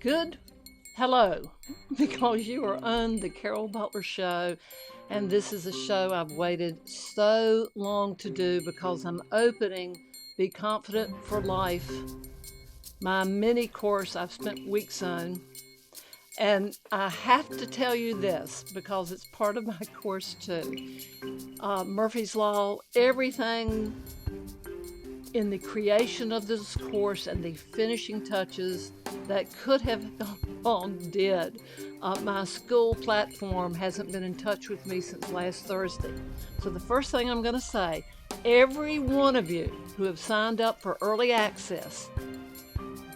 Good hello, because you are on the Carol Butler Show, and this is a show I've waited so long to do because I'm opening Be Confident for Life, my mini course I've spent weeks on. And I have to tell you this because it's part of my course too. Murphy's Law, everything in the creation of this course and the finishing touches that could have gone did. My school platform hasn't been in touch with me since last Thursday. So the first thing I'm going to say, every one of you who have signed up for early access,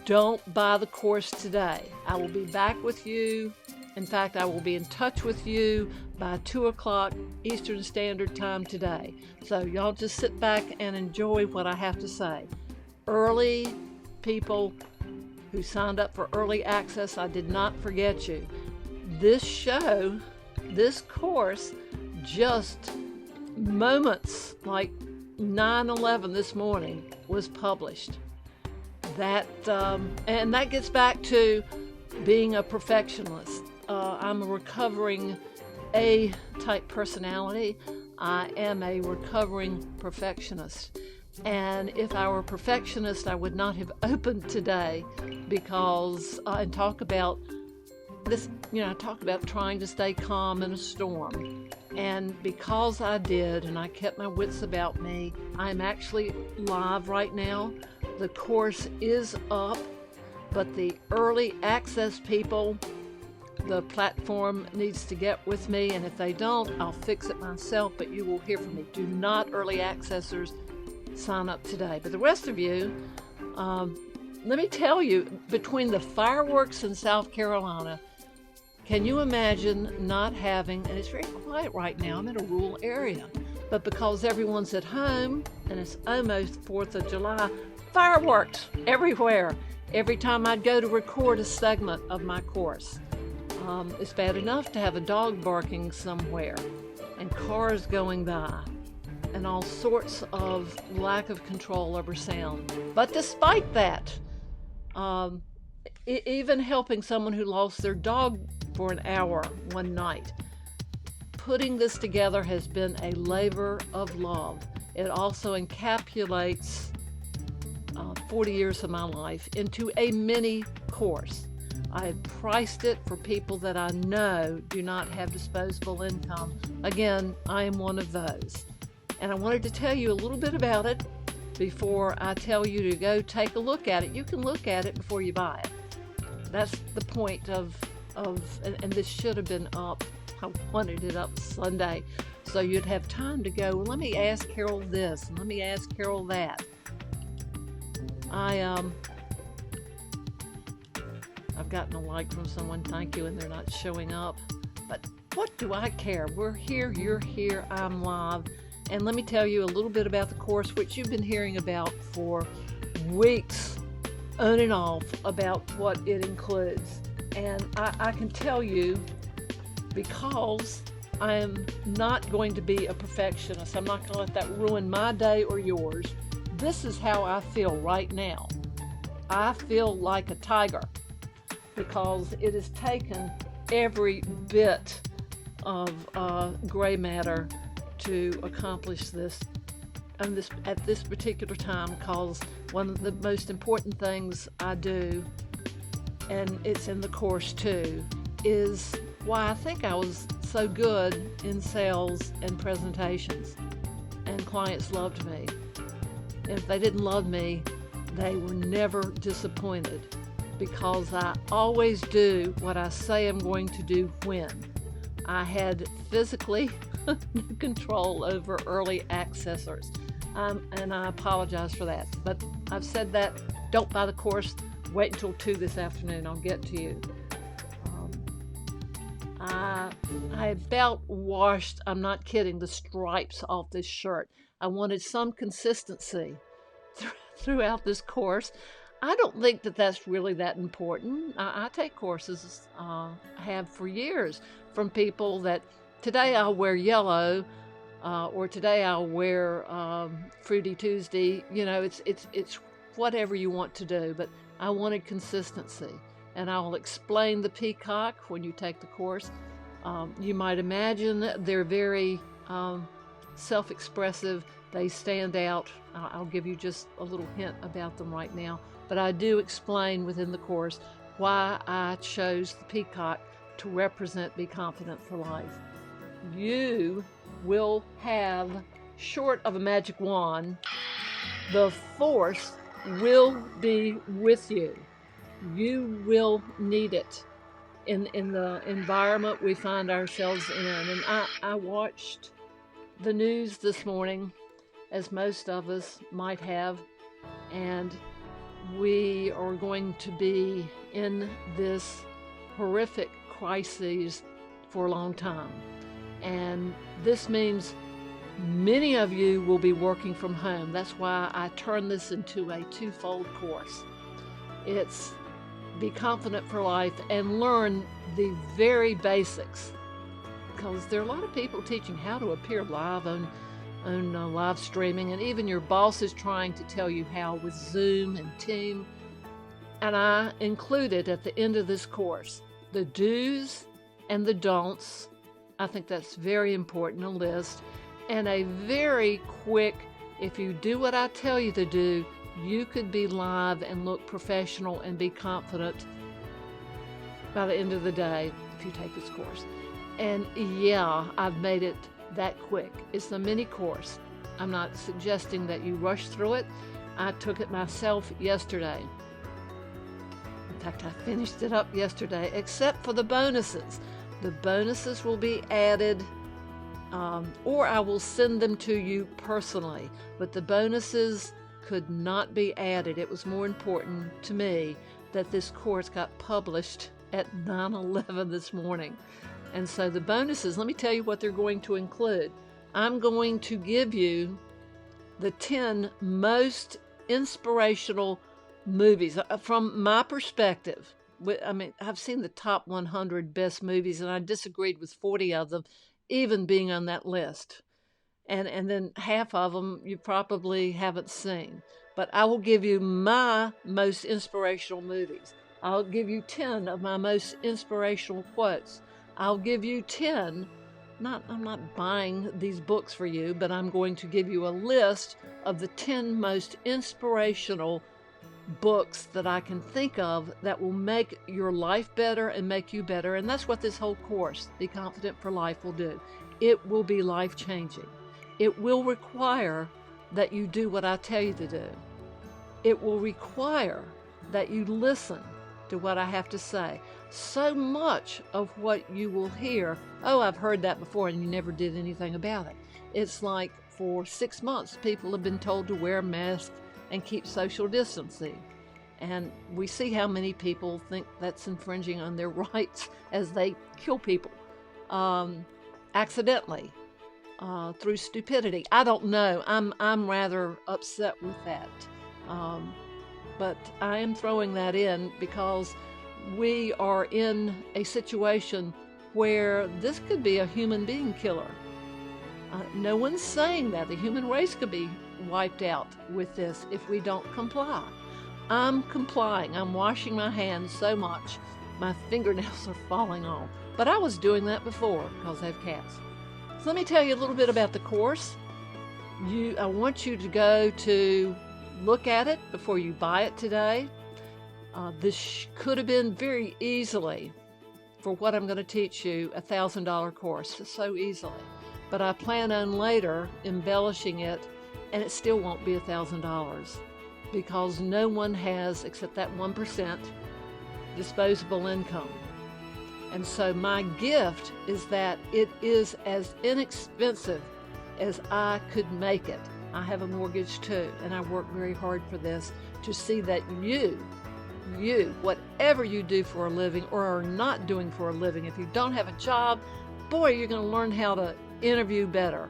don't buy the course today. I will be back with you. In fact, I will be in touch with you by 2 o'clock Eastern Standard Time today. So y'all just sit back and enjoy what I have to say. Early people who signed up for early access, I did not forget you. This show, this course, just moments like 9/11 this morning was published. And that gets back to being a perfectionist. I'm a recovering A-type personality. I am a recovering perfectionist. And if I were a perfectionist, I would not have opened today because I talk about this, I talk about trying to stay calm in a storm. And because I did, and I kept my wits about me, I'm actually live right now. The course is up, but the early access people, the platform needs to get with me, and if they don't, I'll fix it myself, but you will hear from me. Do not, early accessors, sign up today. But the rest of you, let me tell you, between the fireworks in South Carolina, can you imagine not having, and it's very quiet right now, I'm in a rural area, but because everyone's at home, and it's almost 4th of July, fireworks everywhere. Every time I'd go to record a segment of my course. It's bad enough to have a dog barking somewhere and cars going by and all sorts of lack of control over sound. But despite that, even helping someone who lost their dog for an hour one night, putting this together has been a labor of love. It also encapsulates 40 years of my life into a mini course. I have priced it for people that I know do not have disposable income. Again, I am one of those. And I wanted to tell you a little bit about it before I tell you to go take a look at it. You can look at it before you buy it. That's the point of and this should have been up. I wanted it up Sunday so you'd have time to go, well, let me ask Carol this and let me ask Carol that. I've gotten a like from someone, thank you, and they're not showing up. But what do I care? We're here, you're here, I'm live. And let me tell you a little bit about the course, which you've been hearing about for weeks, on and off, about what it includes. And I can tell you, because I am not going to be a perfectionist, I'm not going to let that ruin my day or yours. This is how I feel right now. I feel like a tiger because it has taken every bit of gray matter to accomplish this, and at this particular time, because one of the most important things I do, and it's in the course too, is why I think I was so good in sales and presentations, and clients loved me. And if they didn't love me, they were never disappointed because I always do what I say I'm going to do when. I had physically no control over early accessors, and I apologize for that. But I've said that. Don't buy the course. Wait until 2 this afternoon. I'll get to you. I about washed, I'm not kidding, the stripes off this shirt. I wanted some consistency throughout this course. I don't think that that's really that important. I take courses, have for years, from people that today I'll wear yellow, or today I'll wear Fruity Tuesday. It's whatever you want to do, but I wanted consistency. and I'll explain the peacock when you take the course. You might imagine they're very self-expressive. They stand out. I'll give you just a little hint about them right now, but I do explain within the course why I chose the peacock to represent Be Confident for Life. You will have, short of a magic wand, the force will be with you. You will need it in the environment we find ourselves in. And I watched the news this morning, as most of us might have, and we are going to be in this horrific crisis for a long time. And this means many of you will be working from home. That's why I turned this into a twofold course. It's Be Confident for Life and learn the very basics, because there are a lot of people teaching how to appear live on live streaming, and even your boss is trying to tell you how with Zoom and Team. And I included at the end of this course the do's and the don'ts. I think that's very important, a list, and a very quick, if you do what I tell you to do, you could be live and look professional and be confident by the end of the day if you take this course. And yeah, I've made it that quick. It's a mini course. I'm not suggesting that you rush through it. I took it myself yesterday. In fact, I finished it up yesterday, except for the bonuses. The bonuses will be added, or I will send them to you personally. But the bonuses could not be added. It was more important to me that this course got published at 9:11 this morning. And so the bonuses, let me tell you what they're going to include. I'm going to give you the 10 most inspirational movies from my perspective. I mean, I've seen the top 100 best movies, and I disagreed with 40 of them, even being on that list. And then half of them you probably haven't seen. But I will give you my most inspirational movies. I'll give you 10 of my most inspirational quotes. I'll give you 10, I'm not buying these books for you, but I'm going to give you a list of the 10 most inspirational books that I can think of that will make your life better and make you better. And that's what this whole course, Be Confident for Life, will do. It will be life-changing. It will require that you do what I tell you to do. It will require that you listen to what I have to say. So much of what you will hear, oh, I've heard that before, and you never did anything about it. It's like for 6 months, people have been told to wear masks and keep social distancing. And we see how many people think that's infringing on their rights as they kill people accidentally through stupidity. I don't know. I'm rather upset with that. But I am throwing that in because we are in a situation where this could be a human being killer. No one's saying that the human race could be wiped out with this if we don't comply. I'm complying. I'm washing my hands so much my fingernails are falling off. But I was doing that before because I have cats. So let me tell you a little bit about the course. I want you to go to look at it before you buy it today. This could have been very easily, for what I'm going to teach you, a $1,000 course, so easily. But I plan on later embellishing it, and it still won't be $1,000 because no one has, except that 1%, disposable income. And so my gift is that it is as inexpensive as I could make it. I have a mortgage too, and I work very hard for this to see that you, whatever you do for a living or are not doing for a living, if you don't have a job, boy, you're going to learn how to interview better.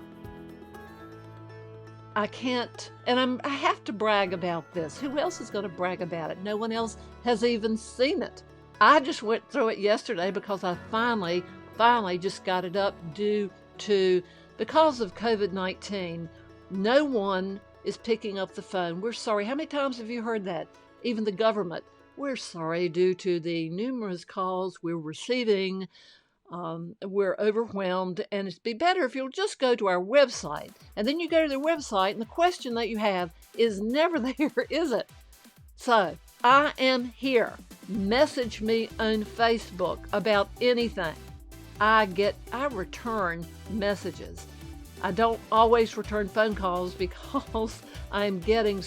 I can't, and I have to brag about this. Who else is going to brag about it? No one else has even seen it. I just went through it yesterday because I finally just got it up due to, because of COVID-19, no one is picking up the phone. We're sorry. How many times have you heard that? Even the government. We're sorry due to the numerous calls we're receiving. We're overwhelmed, and it'd be better if you'll just go to our website. And then you go to their website, and the question that you have is never there, is it? So, I am here. Message me on Facebook about anything. I return messages. I don't always return phone calls because I'm getting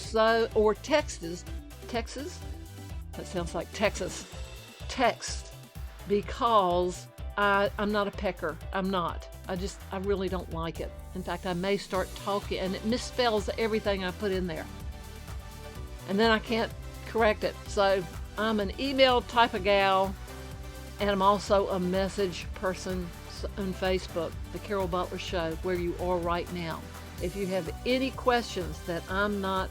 or texts. Texas? That sounds like Texas. Text, because I'm not a pecker. I'm not. I really don't like it. In fact, I may start talking and it misspells everything I put in there. And then I can't correct it. So I'm an email type of gal, and I'm also a message person on Facebook, The Carol Butler Show, where you are right now. If you have any questions that I'm not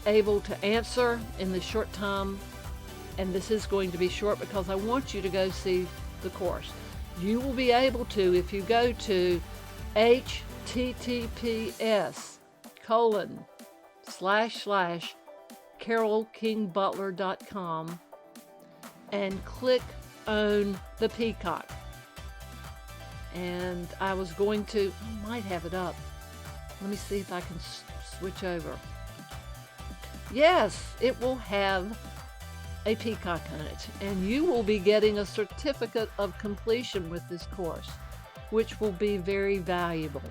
able to answer in the short time, and this is going to be short because I want you to go see the course, you will be able to, if you go to https://carolkingbutler.com and click on the peacock. And I might have it up. Let me see if I can switch over. Yes, it will have a peacock on it, and you will be getting a certificate of completion with this course, which will be very valuable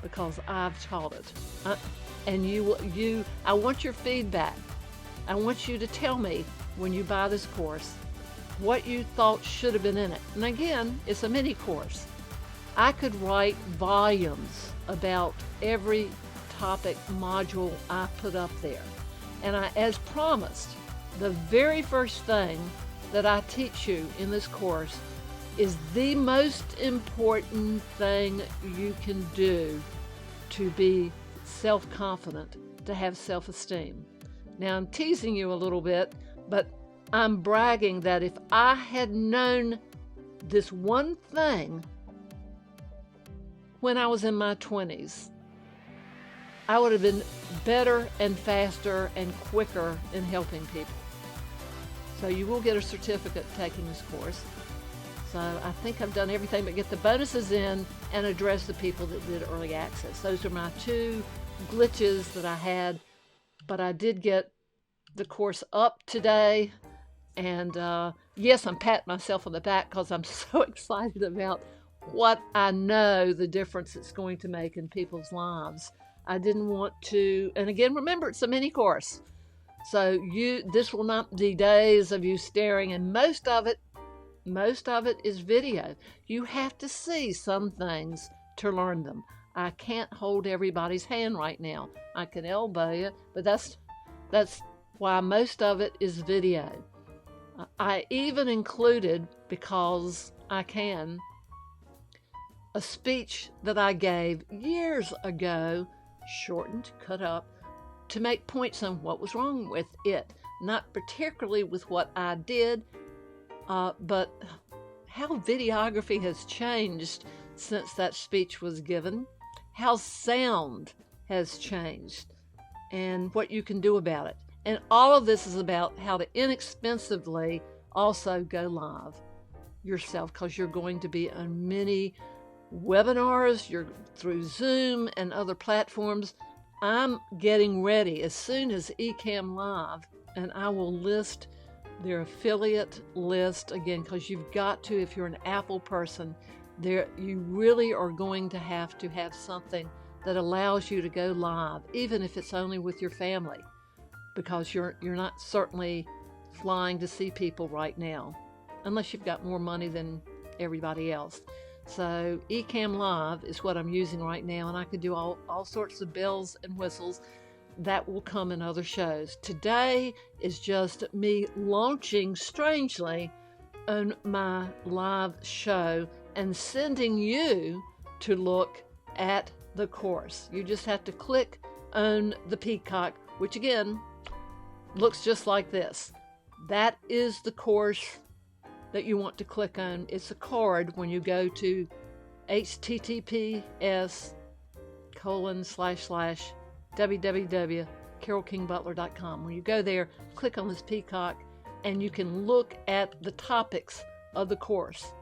because I've taught it. And I want your feedback. I want you to tell me when you buy this course what you thought should have been in it. And again, it's a mini course. I could write volumes about every topic module I put up there. And as promised, the very first thing that I teach you in this course is the most important thing you can do to be self-confident, to have self-esteem. Now, I'm teasing you a little bit, but I'm bragging that if I had known this one thing when I was in my 20s, I would have been better and faster and quicker in helping people. So you will get a certificate taking this course. So I think I've done everything but get the bonuses in and address the people that did early access. Those are my two glitches that I had, but I did get the course up today. And yes, I'm patting myself on the back because I'm so excited about what I know the difference it's going to make in people's lives. I didn't want to, and again, remember, it's a mini course. So this will not be days of you staring, and most of it is video. You have to see some things to learn them. I can't hold everybody's hand right now. I can elbow you, but that's why most of it is video. I even included, because I can, a speech that I gave years ago, shortened, cut up, to make points on what was wrong with it. Not particularly with what I did, but how videography has changed since that speech was given, how sound has changed, and what you can do about it. And all of this is about how to inexpensively also go live yourself, because you're going to be on many webinars, you're through Zoom and other platforms. I'm getting ready as soon as Ecamm Live, and I will list their affiliate list again, because you've got to, if you're an Apple person, you really are going to have something that allows you to go live, even if it's only with your family, because you're not certainly flying to see people right now, unless you've got more money than everybody else. So Ecamm Live is what I'm using right now, and I could do all sorts of bells and whistles. That will come in other shows. Today is just me launching strangely on my live show and sending you to look at the course. You just have to click on the peacock, which again looks just like this. That is the course that you want to click on. It's a card when you go to https://www.carolkingbutler.com. When you go there, click on this peacock, and you can look at the topics of the course.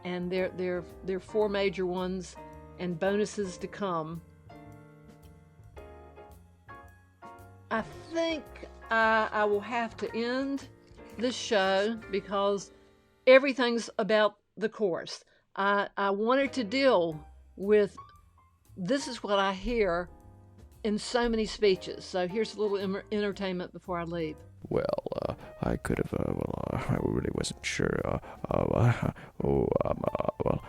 And there are 4 major ones and bonuses to come. I think I will have to end this show because everything's about the course. I wanted to deal with, this is what I hear in so many speeches. So here's a little entertainment before I leave. Well, I could have, I really wasn't sure, well.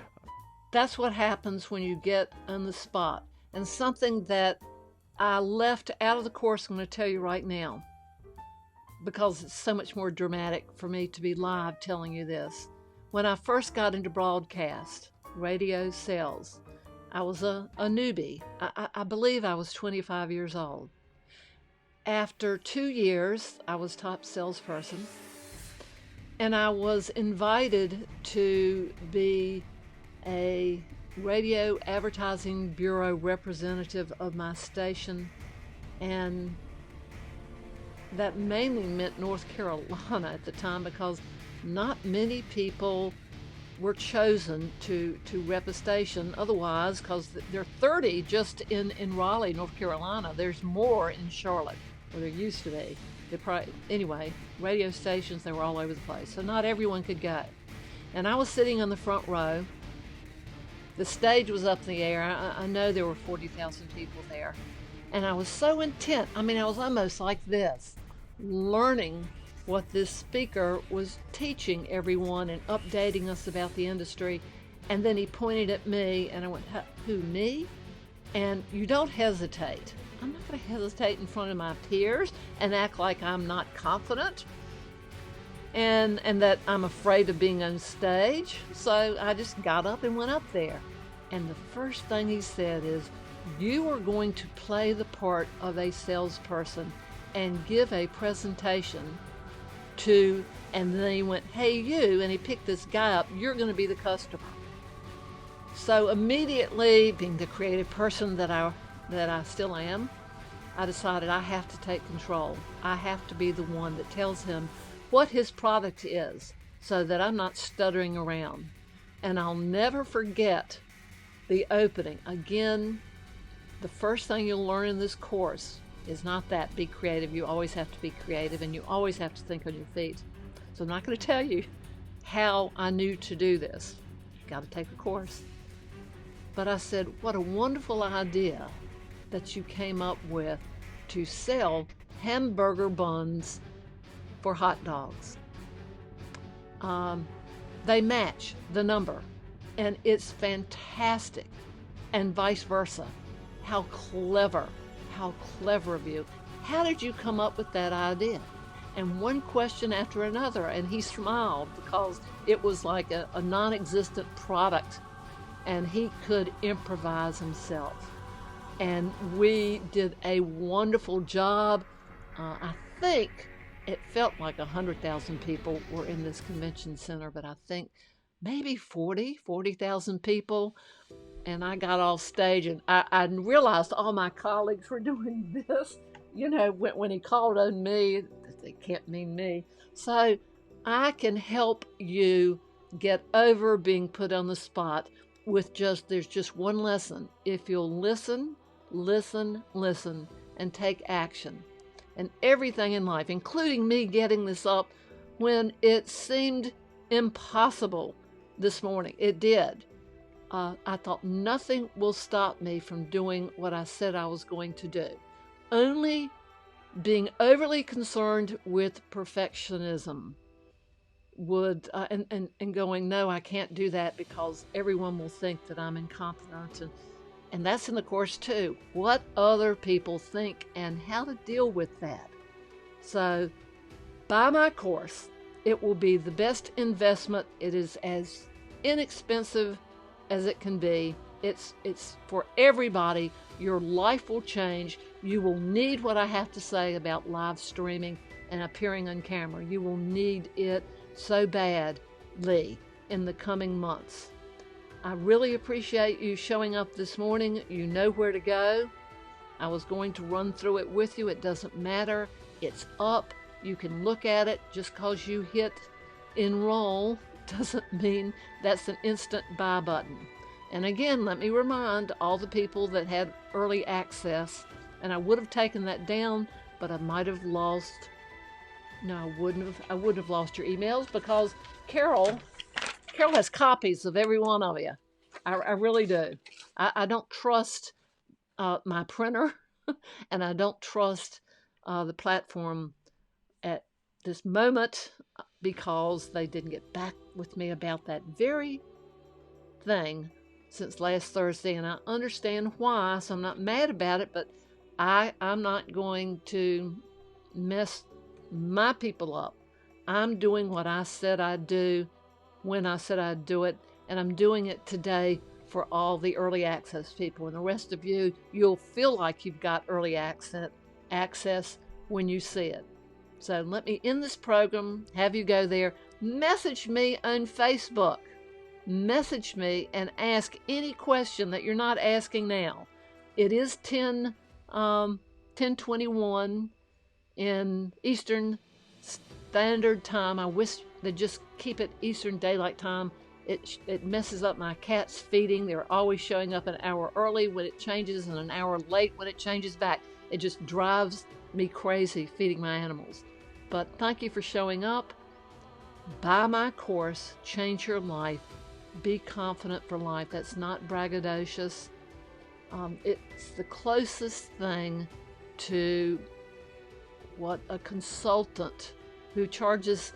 That's what happens when you get on the spot. And something that I left out of the course, I'm going to tell you right now, because it's so much more dramatic for me to be live telling you this. When I first got into broadcast, radio sales, I was a newbie. I believe I was 25 years old. After 2 years, I was top salesperson, and I was invited to be a radio advertising bureau representative of my station, and that mainly meant North Carolina at the time, because not many people were chosen to rep a station otherwise, because there are 30 just in Raleigh, North Carolina. There's more in Charlotte, or there used to be. Anyway, radio stations, they were all over the place, so not everyone could go. And I was sitting on the front row. The stage was up in the air. I know there were 40,000 people there. And I was so intent, I was almost like this, learning what this speaker was teaching everyone and updating us about the industry. And then he pointed at me, and I went, who, me? And you don't hesitate. I'm not going to hesitate in front of my peers and act like I'm not confident and that I'm afraid of being on stage. So I just got up and went up there. And the first thing he said is, you are going to play the part of a salesperson and give a presentation to, and then he went, hey you, and he picked this guy up, you're going to be the customer. So immediately, being the creative person that I still am, I decided I have to take control. I have to be the one that tells him what his product is, so that I'm not stuttering around. And I'll never forget the opening. Again, the first thing you'll learn in this course is not that be creative. You always have to be creative, and you always have to think on your feet. So I'm not going to tell you how I knew to do this. Got to take a course. But I said, what a wonderful idea that you came up with to sell hamburger buns for hot dogs. They match the number, and it's fantastic, and vice versa. How clever of you. How did you come up with that idea? And one question after another, and he smiled because it was like a non-existent product, and he could improvise himself. And we did a wonderful job. I think it felt like 100,000 people were in this convention center, but I think maybe 40,000 people. And I got off stage, and I realized all my colleagues were doing this. You know, when he called on me, it can't mean me. So I can help you get over being put on the spot with there's just one lesson. If you'll listen, and take action. And everything in life, including me getting this up when it seemed impossible this morning, it did. I thought nothing will stop me from doing what I said I was going to do. Only being overly concerned with perfectionism would, and going, no, I can't do that because everyone will think that I'm incompetent. And that's in the course too. What other people think and how to deal with that. So buy my course. It will be the best investment. It is as inexpensive as it can be. It's for everybody. Your life will change. You will need what I have to say about live streaming and appearing on camera. You will need it so badly in the coming months. I really appreciate you showing up this morning. You know where to go. I was going to run through it with you. It doesn't matter. It's up. You can look at it. Just because you hit enroll doesn't mean that's an instant buy button. And again, let me remind all the people that had early access, and I would have taken that down, but I might have lost. No, I wouldn't have. I wouldn't have lost your emails because Carol has copies of every one of you. I really do. I don't trust my printer, and I don't trust the platform at this moment because they didn't get back with me about that very thing since last Thursday, and I understand why, so I'm not mad about it, but I'm not going to mess my people up. I'm doing what I said I'd do when I said I'd do it, and I'm doing it today for all the early access people. And the rest of you, you'll feel like you've got early access when you see it. So let me end this program, have you go there, message me on Facebook. Message me and ask any question that you're not asking now. It is 10:21 in Eastern Standard Time. I wish they'd just keep it Eastern Daylight Time. It messes up my cat's feeding. They're always showing up an hour early when it changes and an hour late when it changes back. It just drives me crazy feeding my animals. But thank you for showing up. Buy my course, Change Your Life. Be confident for life. That's not braggadocious. It's the closest thing to what a consultant who charges,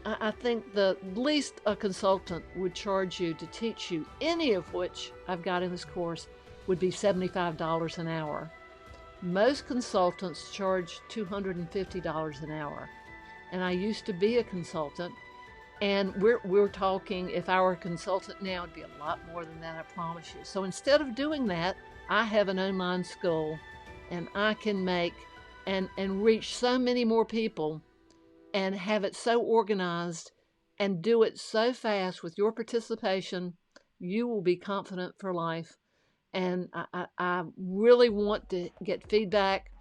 I think the least a consultant would charge you to teach you, any of which I've got in this course, would be $75 an hour. Most consultants charge $250 an hour. And I used to be a consultant, and we're talking, if I were a consultant now, it'd be a lot more than that, I promise you. So instead of doing that, I have an online school, and I can make and reach so many more people and have it so organized and do it so fast with your participation. You will be confident for life. And I really want to get feedback.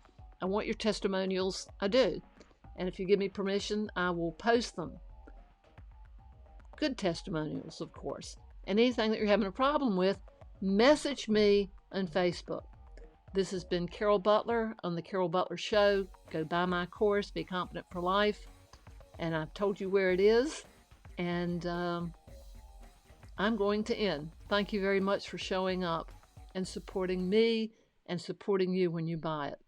I want your testimonials. I do. And if you give me permission, I will post them. Good testimonials, of course. And anything that you're having a problem with, message me on Facebook. This has been Carol Butler on the Carol Butler Show. Go buy my course, Be Confident for Life. And I've told you where it is. And I'm going to end. Thank you very much for showing up and supporting me and supporting you when you buy it.